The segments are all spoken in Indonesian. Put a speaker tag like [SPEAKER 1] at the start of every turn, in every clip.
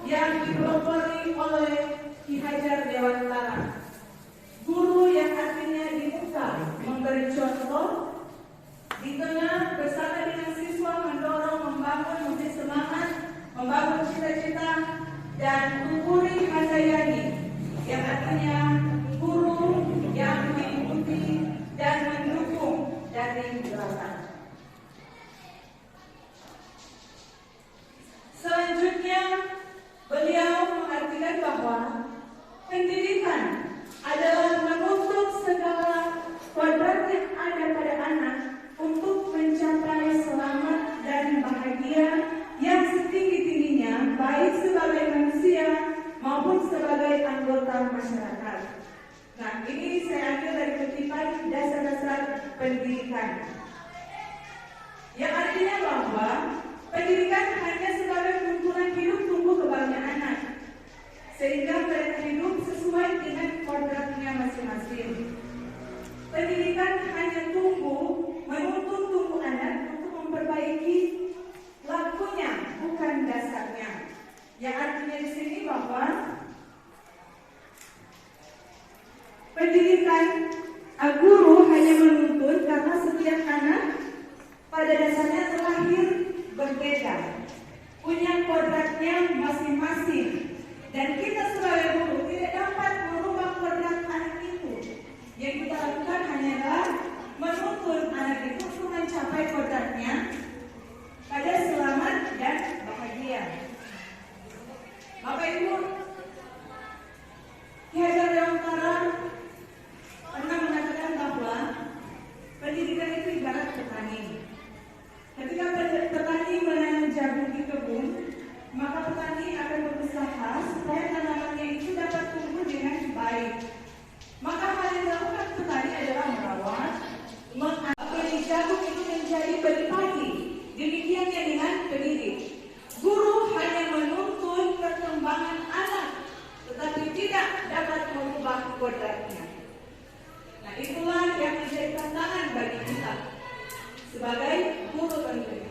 [SPEAKER 1] yang dipelopori oleh Ki Hajar Dewantara. Guru yang artinya di muka memberi contoh, di tengah bersama dengan siswa mendorong, membangun, memberi semangat, membangun cita-cita, dan Guru Handayani yang artinya guru yang mengikuti dan mendukung dari belakang. Selanjutnya, beliau mengartikan bahwa pendidikan adalah menuntut segala kodrat yang ada pada anak untuk mencapai selamat dan bahagia yang setinggi-tingginya, baik sebagai manusia maupun sebagai anggota masyarakat. Nah, ini saya ambil dari kutipan Dasar-Dasar Pendidikan, yang artinya bahwa pendidikan hanya sebagai tuntunan hidup tumbuh kembangnya anak, sehingga mereka hidup sesuai dengan kodratnya masing-masing. Pendidikan hanya menuntut tumbuh anak untuk memperbaiki lakunya, bukan dasarnya. Yang artinya di sini bahwa pendidikan guru hanya menuntun karena setiap anak pada dasarnya terlahir berbeda, punya kodratnya masing-masing, dan kita sebagai guru tidak dapat merubah kodrat anak itu. Yang kita lakukan hanyalah menuntun anak itu untuk mencapai kodratnya pada selamat dan bahagia. Bapak Ibu, Ki Hajar Dewantara pernah mengatakan bahwa pendidikan itu ibarat petani. Ketika petani menanam jagung di kebun, maka petani akan berusaha supaya tanamannya itu dapat tumbuh dengan baik. Maka hal yang dilakukan petani adalah merawat, mengapeli jagung itu menjadi benih padi. Demikiannya dengan pendidik. Guru hanya menuntun perkembangan anak, tetapi tidak dapat merubah kodratnya. Nah, itulah yang menjadi tantangan bagi kita sebagai guru tentunya.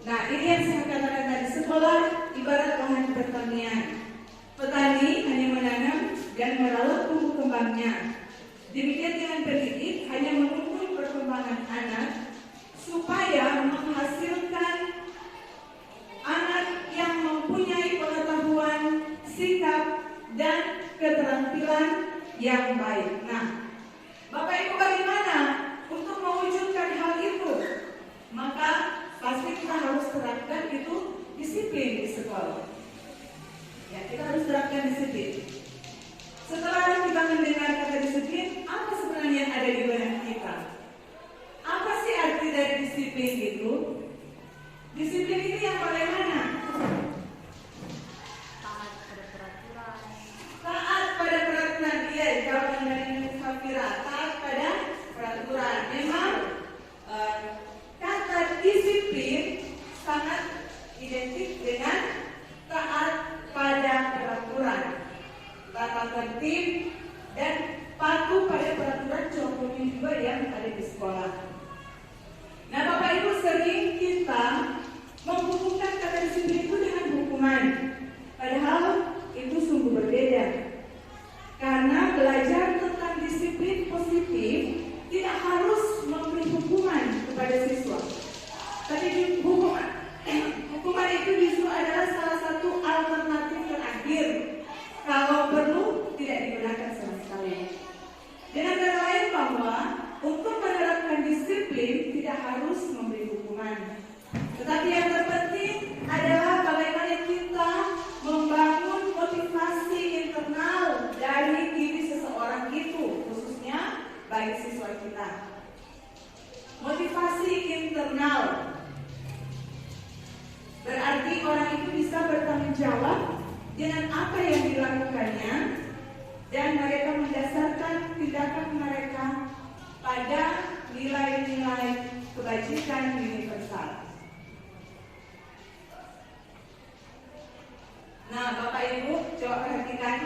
[SPEAKER 1] Nah, ini yang saya katakan tadi, sekolah ibarat lahan pertanian. Petani hanya menanam dan merawat tumbuh kembangnya. Demikian dengan pendidik, hanya menuntun perkembangan anak supaya menghasilkan anak yang mempunyai pengetahuan, sikap, dan keterampilan yang baik. Nah, Bapak Ibu, bagaimana untuk mewujudkan hal itu? Maka pasti kita harus terapkan itu disiplin di sekolah. Ya, kita harus terapkan disiplin. Setelah kita mendengar kata disiplin, apa sebenarnya yang ada di benak kita? Apa sih arti dari disiplin itu? Disiplin itu yang bagaimana?
[SPEAKER 2] Taat pada peraturan.
[SPEAKER 1] Taat pada peraturan. Iya, jawaban dari Safira. Taat pada peraturan. Memang kata disiplin sangat identik dengan taat pada peraturan, tata tertib, dan patuh pada peraturan, contohnya juga yang ada di sekolah. Nah, Bapak Ibu, sering kita menghubungkan kata disiplin itu dengan hukuman, padahal itu sungguh berbeda. Karena belajar tentang disiplin positif tidak harus memberi hukuman kepada siswa, tapi hukuman itu justru adalah salah satu alternatif terakhir. Kalau perlu, tidak digunakan sama sekali. Dengan kata lain bahwa untuk menerapkan disiplin tidak harus memberi hukuman, tetapi yang terpenting adalah bagaimana kita membangun motivasi internal dari diri seseorang itu, khususnya bagi siswa kita. Motivasi internal berarti orang itu bisa bertanggung jawab dengan apa yang dilakukannya, dan mereka mendasarkan tindakan mereka pada nilai-nilai kebajikan universal. Nah, Bapak Ibu, coba perhatikan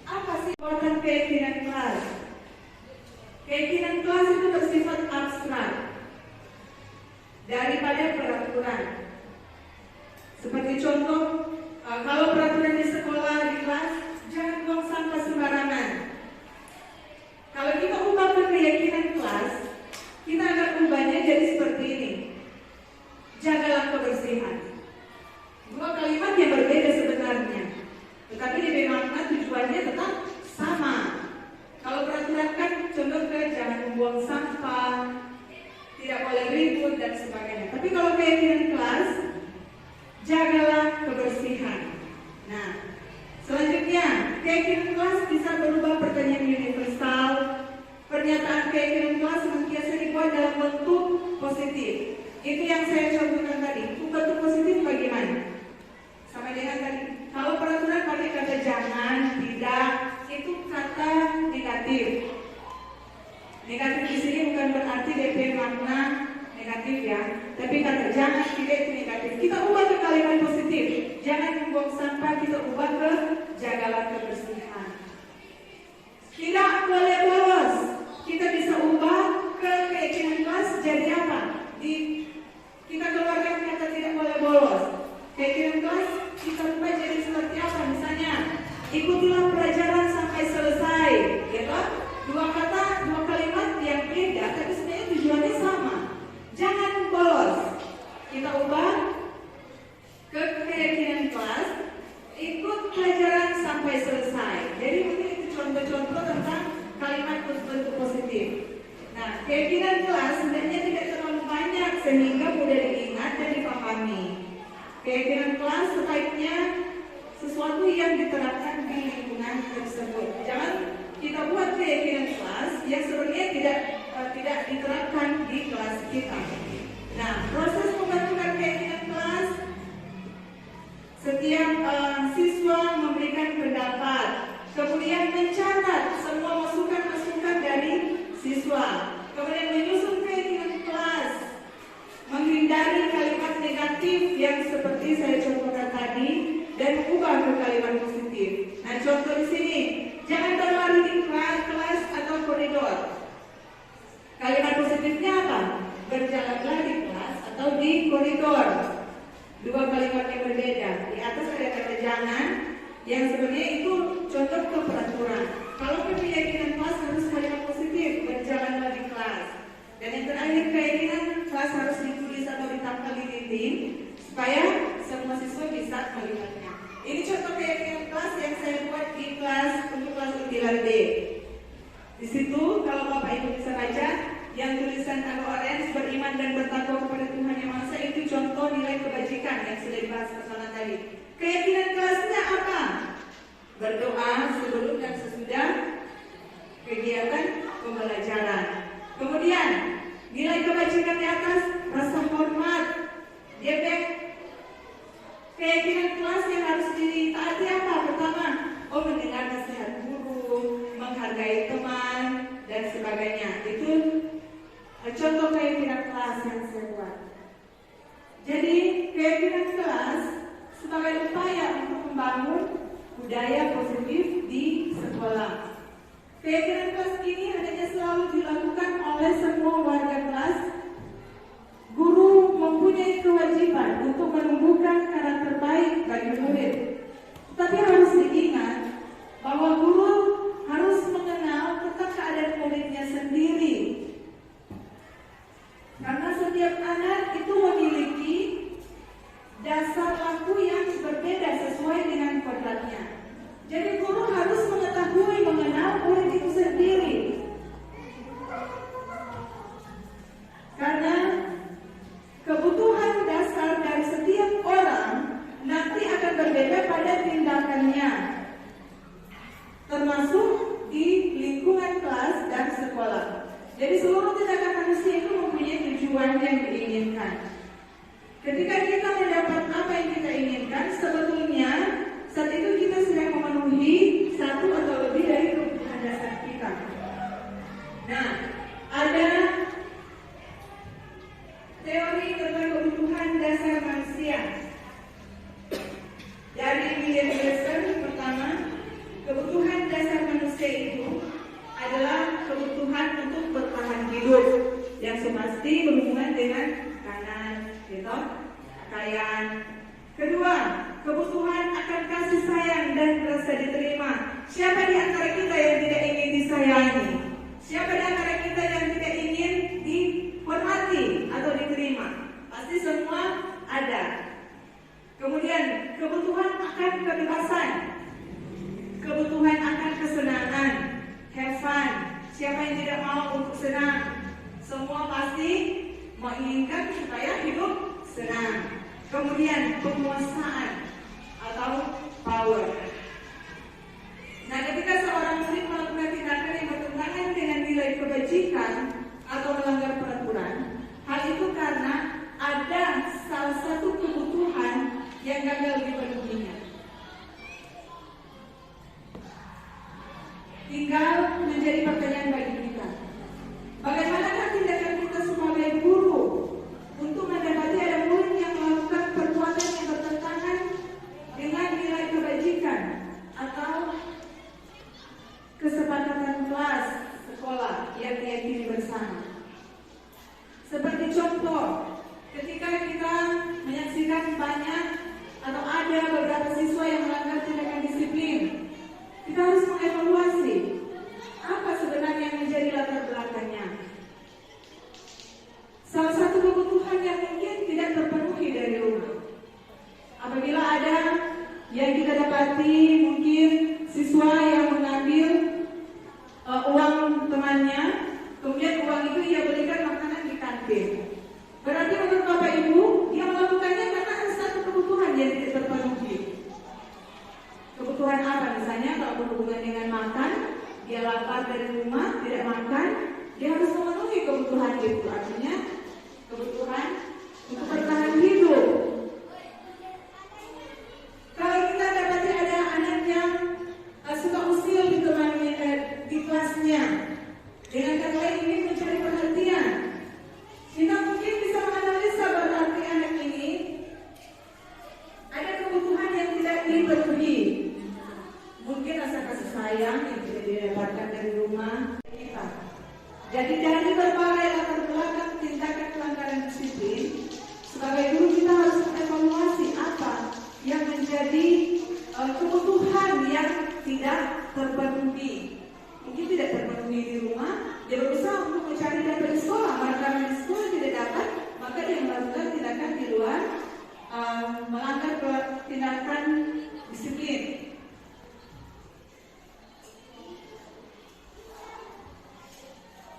[SPEAKER 1] apa sih keyakinan kelas. Keyakinan kelas itu bersifat abstrak daripada peraturan. Seperti contoh, kalau peraturan di sekolah, di kelas, jangan buang sampah sembarangan. Kalau kita ubah ke keyakinan kelas, kita akan ubahnya jadi seperti ini. Jagalah kebersihan. Dua kalimat yang berbeda sebenarnya, tetapi di makna tujuannya tetap sama. Kalau peraturan kan contoh ke jangan membuang sampah, tidak boleh ribut dan sebagainya. Tapi kalau keyakinan kelas, jagalah kebersihan. Nah, selanjutnya keyakinan kelas bisa berubah pertanyaan universal. Pernyataan keyakinan kelas senantiasa dibuat dalam bentuk positif. Itu yang saya contohkan tadi. Bentuk positif bagaimana? Sama dengan tadi. Kalau peraturan pakai kata jangan, tidak, itu kata negatif. Negatif di sini bukan berarti DP makna negatif ya, tapi kata jangan, tidak itu negatif. Kita ubah ke kalimat positif. Jangan membuang sampah, kita ubah ke jagalah kebersihan. Tidak boleh bolos. Kita bisa ubah ke keyakinan kelas jadi apa? Kita keluarkan kata tidak boleh bolos. Keyakinan kelas kita ubah jadi seperti apa? Misalnya, ikutilah pelajaran sampai selesai. Gitu? Dua kalimat yang beda, tapi sebenarnya tujuannya sama. Jangan bolos. Kita ubah ke keyakinan kelas, ikut pelajaran sampai selesai. Jadi mungkin itu contoh-contoh tentang kalimat berbentuk positif. Nah, keyakinan kelas sebenarnya tidak terlalu banyak sehingga mudah diingat dan dipahami. Keyakinan kelas sebaiknya sesuatu yang diterapkan di lingkungan tersebut. Jangan kita buat keyakinan kelas yang sebenarnya tidak diterapkan di kelas kita. Nah, proses pembentukan keyakinan kelas, setiap siswa memberikan pendapat, kemudian mencatat semua masukan-masukan dari siswa, kemudian menyusun keyakinan kelas, menghindari kalimat negatif yang seperti saya contohkan tadi dan mengubah ke kalimat positif. Nah, contoh di sini, jangan berlari di kelas atau koridor. Kalimat positifnya apa? Berjalanlah di kelas atau di koridor. Dua kalimat yang berbeda. Di atas ada kata jangan, yang sebenarnya itu contoh ke peraturan. Kalau keyakinan kelas harus kalimat positif, berjalanlah di kelas. Dan yang terakhir, keyakinan kelas harus ditulis atau ditampal di dinding supaya semua siswa bisa melihatnya. Ini contoh keyakinan kelas yang saya buat di kelas untuk kelas 9D. Di situ kalau Bapak Ibu bisa baca, yang tulisan agak orange, beriman dan bertakwa kepada Tuhan Yang Maha Esa, itu contoh nilai kebajikan yang sudah dibahas pertama tadi. Keyakinan kelasnya apa? Berdoa sebelum dan sesudah kegiatan pembelajaran. Kemudian nilai kebajikan di atas, rasa hormat. Dia keyakinan kelas yang harus ditaati apa? Pertama, mendengar nasihat guru, menghargai teman dan sebagainya. Itu contoh keyakinan kelas yang saya buat. Jadi keyakinan kelas sebagai upaya untuk membangun budaya positif di sekolah. Keyakinan kelas ini hendaknya selalu dilakukan oleh semua warga kelas. Guru mempunyai kewajiban untuk menumbuhkan karakter baik bagi murid. Tapi harus diingat bahwa guru harus mengenal tentang keadaan muridnya sendiri. Karena setiap anak itu memiliki dasar laku yang berbeda sesuai dengan kodratnya. Jadi guru harus mengetahui mengenal murid itu sendiri. Karena kebutuhan dasar dari setiap orang nanti akan berbeda pada tindakannya, termasuk di lingkungan kelas dan sekolah. Jadi seluruh tindakan manusia itu mempunyai tujuan yang diinginkan. Ketika kita mendapat apa yang kita inginkan, sebetulnya saat itu kita sedang memenuhi satu atau lebih dari kebutuhan dasar kita. Nah, ada teori tentang kebutuhan dasar manusia dari William Jackson. Pertama, kebutuhan dasar manusia itu pasti berhubungan dengan kanan, gitu, pakaian. Kedua, kebutuhan akan kasih sayang dan rasa diterima. Siapa di antara kita yang tidak ingin disayangi? Siapa di antara kita yang tidak ingin dihormati atau diterima? Pasti semua ada. Kemudian, kebutuhan akan kebebasan, kebutuhan akan kesenangan, have fun. Siapa yang tidak mau untuk senang? Semua pasti menginginkan supaya hidup senang. Kemudian penguasaan atau power. Nah, ketika seorang muslim melakukan tindakan yang bertentangan dengan nilai kebajikan atau melanggar peraturan, hal itu karena ada salah satu kebutuhan yang gagal dipenuhinya. Tinggal menjadi pertanyaan bagi kita, bagaimanakah tindakan kita sebagai guru untuk mendapati ada murid yang melakukan perbuatan yang bertentangan dengan nilai kebajikan atau kesepakatan kelas sekolah yang diyakini bersama. Seperti contoh, ketika kita menyaksikan banyak atau ada beberapa siswa yang melanggar tindakan disiplin, kita harus mengevaluasi apa sebenarnya yang menjadi latar belakangnya. Salah satu kebutuhan yang mungkin tidak terpenuhi dari rumah. Apabila ada yang kita dapati mungkin siswa yang mengambil uang temannya, kemudian uang itu ia belikan makanan di kantin. Berarti menurut Bapak Ibu, dia melakukannya karena ada satu kebutuhan yang tidak terpenuhi. Kebutuhan apa? Misalnya kalau berhubungan dengan makan, dia lapar dari rumah, tidak makan, dia harus memenuhi kebutuhan itu. Artinya kebutuhan untuk bertahan hidup. Kalau kita dapati ada anak yang suka usil di temannya di kelasnya, dengan kata lain ingin mencari perhatian, kita mungkin bisa menganalisa berarti anak ini ada kebutuhan yang tidak dipenuhi. Mungkin rasa kasih sayang yang tidak didapatkan dari rumah kita. Jadi dari berbagai latar belakang tindakan pelanggaran disiplin, sebagai guru kita harus mengevaluasi apa yang menjadi kebutuhan yang tidak terpenuhi. Mungkin tidak terpenuhi di rumah, dia berusaha untuk mencari data di sekolah. Maka karena di sekolah tidak dapat, maka dia melakukan tindakan di luar, melanggar tindakan disiplin.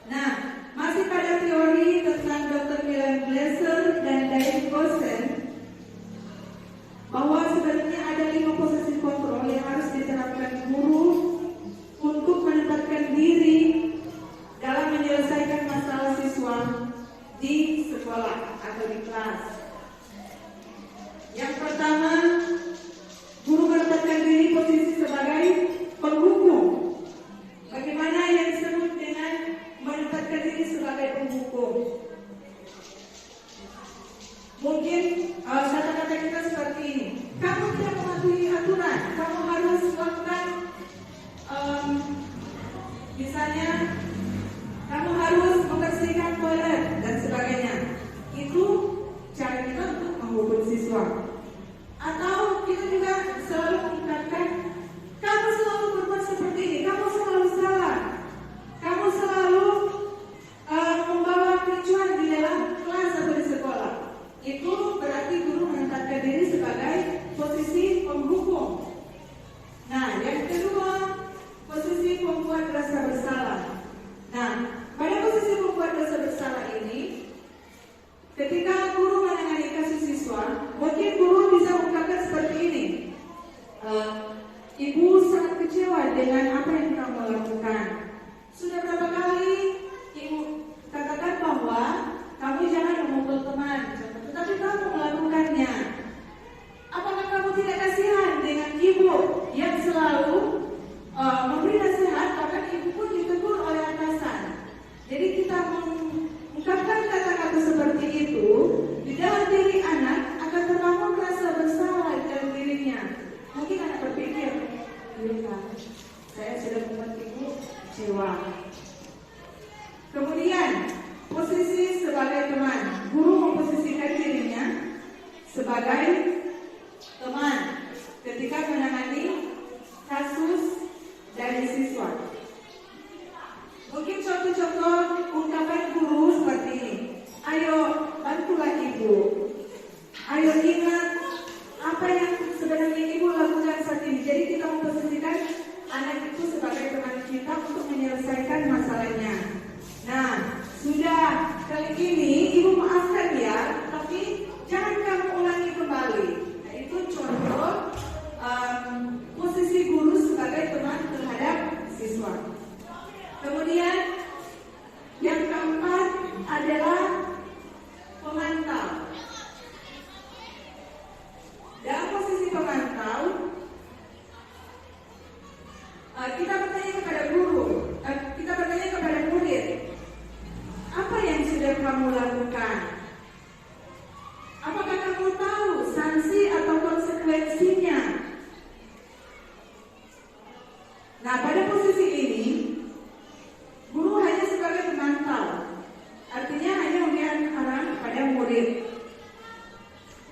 [SPEAKER 1] Nah, masih pada teori tentang Dr. Milan Glasser dan David Gosen, bahwa sebenarnya ada 5 posisi kontrol yang harus diterapkan guru untuk menempatkan diri dalam menyelesaikan masalah siswa di sekolah atau di kelas. Yang pertama, guru menempatkan diri posisi sebagai penghukum. Bagaimana yang disebut dengan menempatkan diri sebagai penghukum? Mungkin kata-kata kita seperti ini: kamu tidak mematuhi aturan, kamu harus melakukan, misalnya kamu harus membersihkan toilet dan sebagainya. Itu cara kita untuk menghukum siswa. Atau kita juga selalu mengungkapkan, kamu selalu berbuat seperti ini, kamu selalu salah, kamu selalu membawa kericuhan di dalam kelas atau di sekolah. Itu berarti guru menempatkan diri sebagai posisi penghukum. Nah, yang kedua, posisi pembuat rasa bersalah. Nah, pada posisi pembuat rasa bersalah ini, ketika guru menangani kasus siswa, mungkin guru bisa mengungkapkan seperti ini: Ibu sangat kecewa dengan apa yang kamu lakukan. Sudah berapa kali Ibu katakan bahwa kamu jangan memukul teman, tetapi kamu melakukannya. Apakah kamu tidak kasihan dengan ibu yang selalu memberi nasihat, bahkan ibu pun ditegur oleh atasan? Jadi kita mengungkapkan kata-kata seperti itu di dalam diri anak akan terbangun rasa bersalah dalam dirinya. Mungkin anak berpikir, iya, saya sudah membuat ibu kecewa. Kemudian posisi sebagai teman. Guru memposisikan dirinya sebagai teman ketika menangani kasus dari siswa. Mungkin contoh-contoh ungkapan guru seperti ini. Ayo bantulah ibu. Ayo ingat apa yang sebenarnya ibu lakukan saat ini. Jadi kita memposisikan anak itu sebagai teman kita untuk menyelesaikan masalahnya. Nah, sudah kali ini ibu maafkan ya, tapi jangan kamu ulangi kembali. Nah, itu contoh posisi guru sebagai teman terhadap siswa. Kemudian yang keempat adalah pemantau. Dalam posisi pemantau, kita bertanya kepada guru, kita bertanya kepada murid, apa yang sudah kamu lakukan? Apakah kamu tahu sanksi atau konsekuensinya? Nah, pada posisi ini, guru hanya sebagai pemantau, artinya hanya memberikan arahan kepada murid.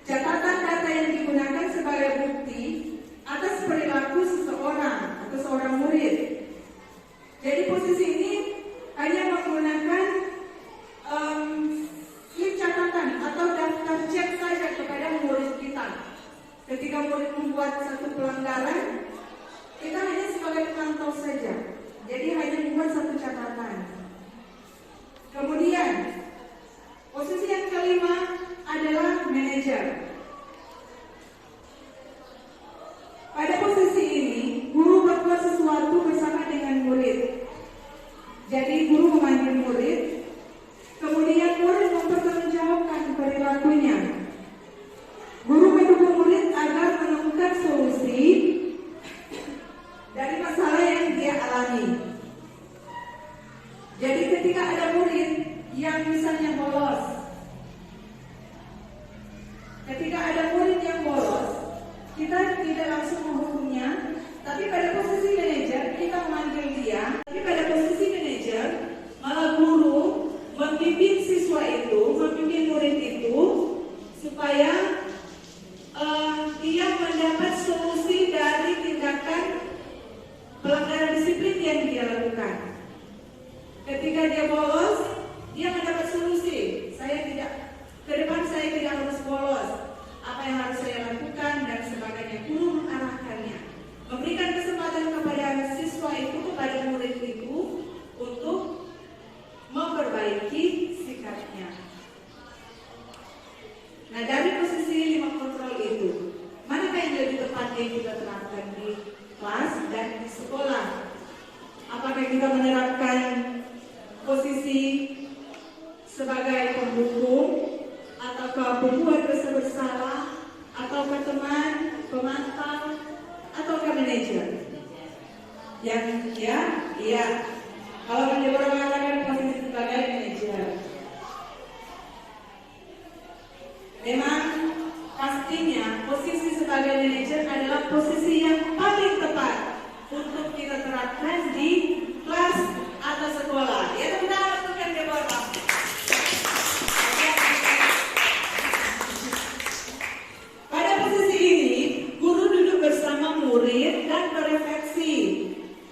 [SPEAKER 1] Catatan data yang digunakan sebagai bukti atas perilaku seseorang atau seorang murid. Jadi posisi ini hanya menggunakan slip catatan atau daftar cek saja kepada murid kita. Ketika murid membuat satu pelanggaran, kita hanya sebagai pemantau saja. Jadi hanya membuat satu catatan. Kemudian posisi yang kelima adalah manajer. Pada posisi ini, guru berbuat sesuatu bersama dengan murid. Jadi guru memanggil murid, kemudian murid mempertanggungjawabkan perilakunya. Guru mendukung murid agar menemukan solusi dari masalah yang dia alami. Jadi ketika ada murid yang misalnya bolos, kita tidak langsung menghukumnya, tapi pada posisi manajer kita memanggil dia. Tapi pada posisi manajer malah guru membimbing siswa itu, membimbing murid itu supaya dia mendapat solusi dari tindakan pelanggaran disiplin yang dia lakukan. Ketika dia bolos, dia mendapat solusi. Ke depan saya tidak harus bolos. Apa yang harus saya lakukan dan sebagainya. Guru mengarahkannya, memberikan kesempatan kepada siswa itu, kepada murid itu untuk memperbaiki sikapnya. Nah, dari posisi 5 kontrol itu, manakah yang lebih tepat yang kita terapkan di kelas dan di sekolah? Apakah kita menerapkan posisi sebagai penghukum, ataukah pembuat rasa bersalah, ataukah teman, pemantau, ataukah manajer? Yang iya. Kalau manajer mengatakan posisi sebagai manajer, memang pastinya posisi sebagai manajer adalah posisi yang paling tepat untuk kita terapkan di kelas atau sekolah. Ya, tepuk tangan untuk yang Deborah. Pada posisi ini, guru duduk bersama murid dan berefleksi.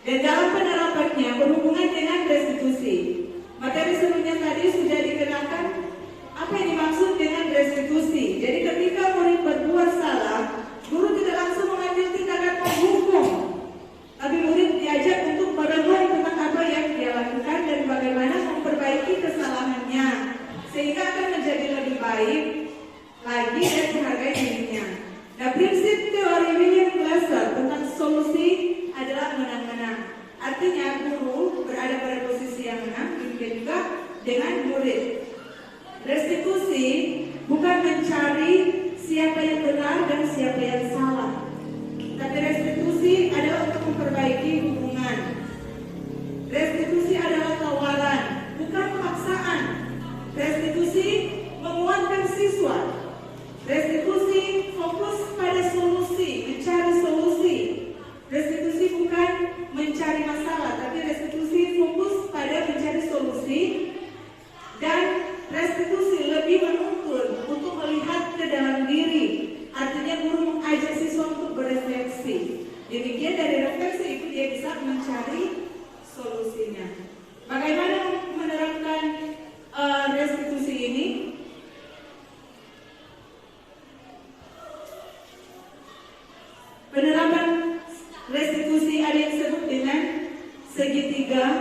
[SPEAKER 1] Dan dalam penerapannya berhubungan dengan restitusi. Materi sebelumnya tadi sudah dikenakan apa yang dimaksud dengan restitusi. Jadi ketika murid berbuat salah, guru tidak langsung mengambil tindakan menghukum, tapi murid diajak untuk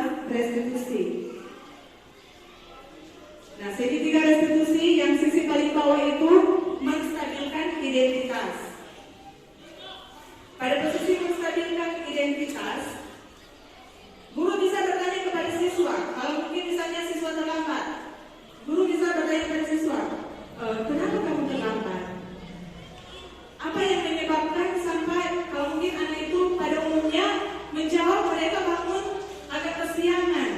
[SPEAKER 1] adalah restitusi. Nah, segitiga restitusi yang sisi paling bawah itu menstabilkan identitas. Pada posisi menstabilkan identitas, guru bisa bertanya kepada siswa. Kalau mungkin misalnya siswa terlambat, guru bisa bertanya kepada siswa, kenapa kamu terlambat? Apa yang menyebabkan sampai, kalau mungkin anak itu pada umumnya menjawab mereka bangun agak kesiangan.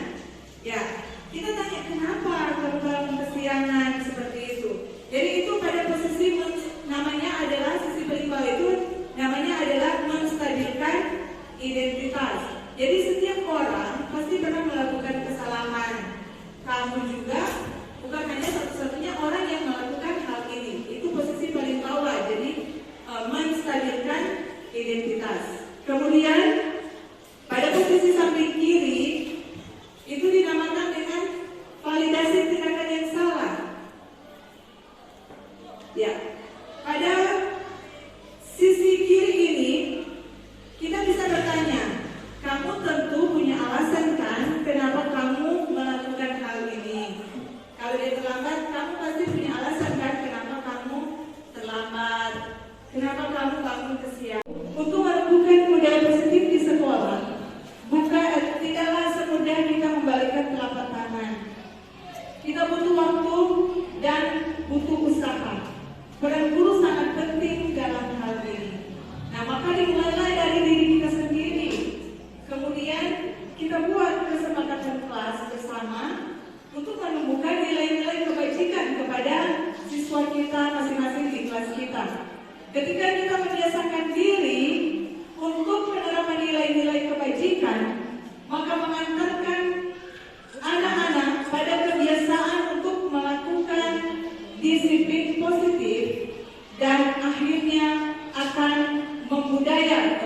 [SPEAKER 1] Ya, kita tanya kenapa kamu bangun kesiangan seperti itu. Jadi itu pada posisi namanya adalah sisi paling bawah itu namanya adalah menstabilkan identitas. Jadi setiap orang pasti pernah melakukan kesalahan. Kamu juga bukan hanya satu-satunya orang yang melakukan hal ini. Itu posisi paling bawah. Jadi menstabilkan identitas. Kemudian pada posisi samping kiri itu dinamakan dengan validasi tindakan yang salah. Ya, pada sisi kiri ini kita bisa bertanya, kamu tentu punya alasan kan kenapa kamu melakukan hal ini. Kalau dia terlambat, kamu pasti punya alasan kan kenapa kamu terlambat, kenapa kamu bangun kesiangan. Untuk menemukan model positif di sekolah, tidaklah semudah kita membalikkan telapak tangan. Kita butuh waktu dan butuh usaha. Peran guru sangat penting dalam hal ini. Nah, maka dimulailah dari diri kita sendiri. Kemudian kita buat kesepakatan kelas bersama untuk menemukan nilai-nilai kebajikan kepada siswa kita masing-masing di kelas kita. Ketika kita membiasakan diri untuk penerapan nilai-nilai kebajikan, maka mengantarkan anak-anak pada kebiasaan untuk melakukan disiplin positif dan akhirnya akan membudaya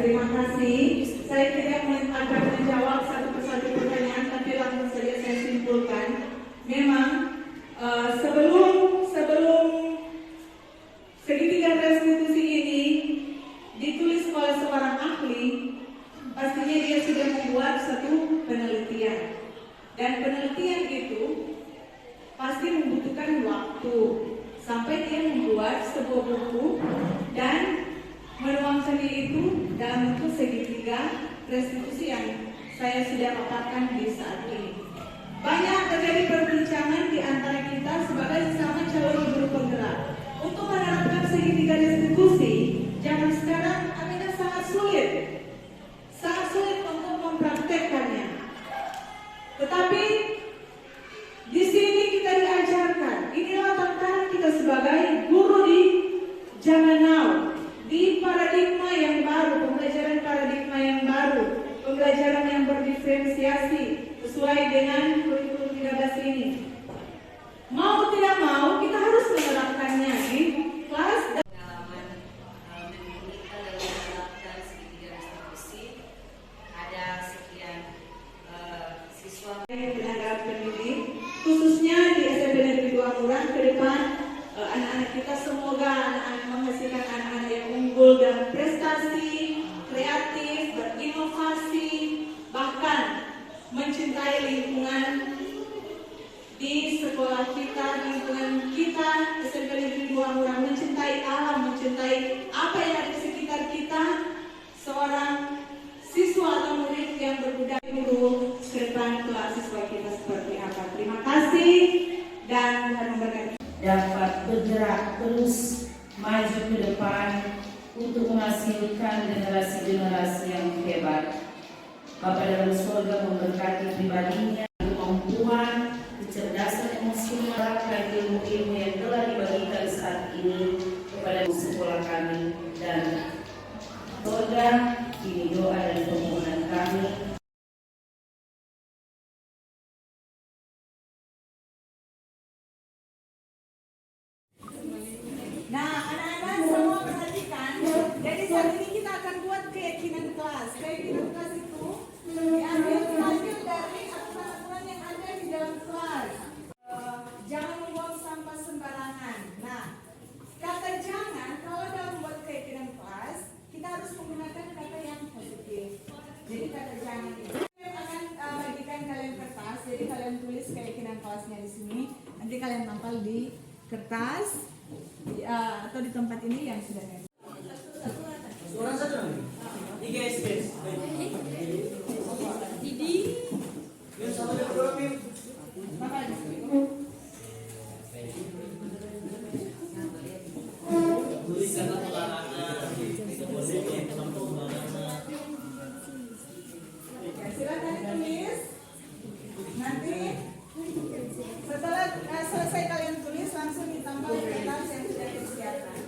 [SPEAKER 1] terima kasih. Saya tidak akan menjawab satu persatu pertanyaan, tapi langsung saja saya simpulkan. Memang sebelum segitiga restitusi ini ditulis oleh seorang ahli, pastinya dia sudah membuat satu penelitian. Dan penelitian itu pasti membutuhkan waktu sampai dia membuat sebuah buku dan menuangkan itu dalam bentuk segitiga restitusi yang saya sudah paparkan di saat ini. Banyak terjadi perbincangan di antara kita sebagai sesama calon guru penggerak untuk menerapkan segitiga restitusi. Zaman sekarang adanya sangat sulit untuk mempraktekkannya. Tetapi di sini kita diajarkan, inilah tantangan kita sebagai guru di zaman now, di paradigma yang baru, pembelajaran paradigma yang baru, pembelajaran yang berdiferensiasi sesuai dengan kurikulum 13 ini. Mau tidak mau kita harus menerapkannya di kelas.
[SPEAKER 2] Pengalaman kita dalam menerapkan segitiga restitusi, ada sekian siswa
[SPEAKER 1] Tenaga pendidik, khususnya di SMP Negeri 2 Murang ke depan, anak-anak kita semoga anak-anak menghasilkan anak-anak yang unggul dalam prestasi, kreatif, berinovasi, bahkan mencintai lingkungan di sekolah kita, lingkungan kita, SMP Negeri 2 Murang, mencintai alam, mencintai apa yang ada di sekitar kita. Seorang siswa atau murid yang berbudaya guru ke depan kelak siswa kita seperti apa. Terima kasih dan Tuhan memberkati.
[SPEAKER 3] Dapat bergerak terus maju ke depan untuk menghasilkan generasi-generasi yang hebat. Bapa dalam surga memberkati pribadinya, kemampuan, kecerdasan emosional, dan ilmu-ilmu yang telah dibagikan saat ini kepada sekolah kami dan surga. Ini doa dan permohonan kami.
[SPEAKER 1] Nah, anak-anak semua perhatikan. Jadi saat ini kita akan buat keyakinan kelas. Keyakinan kelas itu diambil dari aturan-aturan yang ada di dalam kelas. Jangan membuang sampah sembarangan. Nah, kata jangan kalau dalam membuat keyakinan kelas kita harus menggunakan kata yang positif. Jadi kata jangan itu. Saya akan bagikan kalian kertas. Jadi kalian tulis keyakinan kelasnya di sini. Nanti kalian tampal di kertas. Atau di tempat ini yang sudah ada.
[SPEAKER 4] Orang satu lagi. Tiga SPS.
[SPEAKER 2] Didi.
[SPEAKER 4] Yang sama dengan dua pim. Tuliskan anak-anak.
[SPEAKER 1] Silakan tulis. Nanti setelah selesai kalian tulis langsung ditambah kertas yang sudah disiapkan.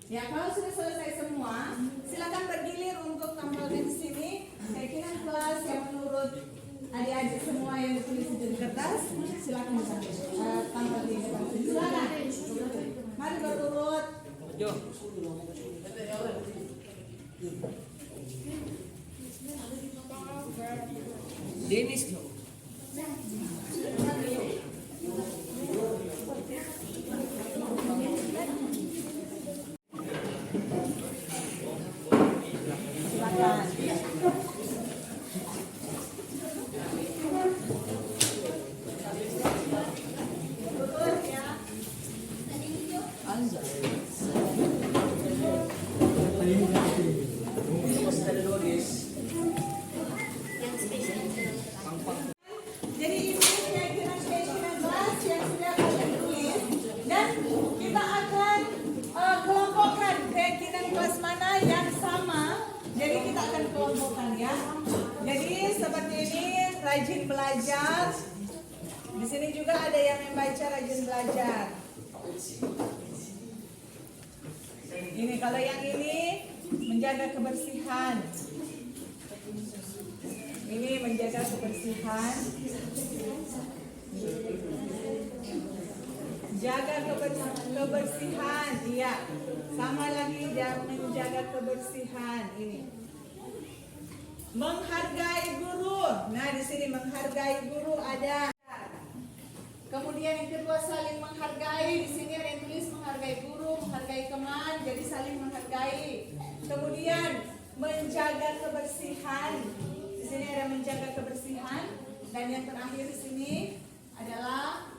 [SPEAKER 1] Ya, kalau sudah selesai semua, silakan bergilir untuk tampilkan di sini keyakinan kelas yang menurut adik-adik semua yang ditulis di kertas. Silakan tampil di depan. Silakan. Mari berurut.
[SPEAKER 4] Dennis.
[SPEAKER 1] Jadi ini keyakinan kelas yang sudah kalian tulis dan kita akan kelompokkan keyakinan kelas mana yang sama. Jadi kita akan kelompokkan ya. Jadi seperti ini, rajin belajar, Di sini juga ada yang membaca rajin belajar. Ini kalau yang ini menjaga kebersihan. Ini menjaga kebersihan. Jaga kebersihan, iya. Sama lagi dia menjaga kebersihan ini. Menghargai guru. Nah, di sini menghargai guru ada. Kemudian yang kedua saling menghargai. Di sini ada yang tulis menghargai guru, menghargai teman, jadi saling menghargai. Kemudian menjaga kebersihan. Di sini ada menjaga kebersihan. Dan yang terakhir di sini adalah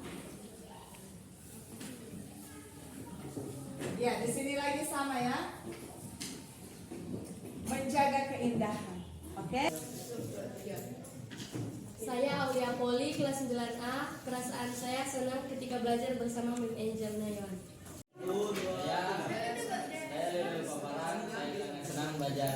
[SPEAKER 1] ya, di sini lagi sama ya. Menjaga keindahan. Oke?
[SPEAKER 5] Saya Aulia Poli, kelas 9A. Perasaan saya senang ketika belajar bersama Mim Angel Nayon.
[SPEAKER 4] Saya Lele Paparan, saya sangat senang belajar.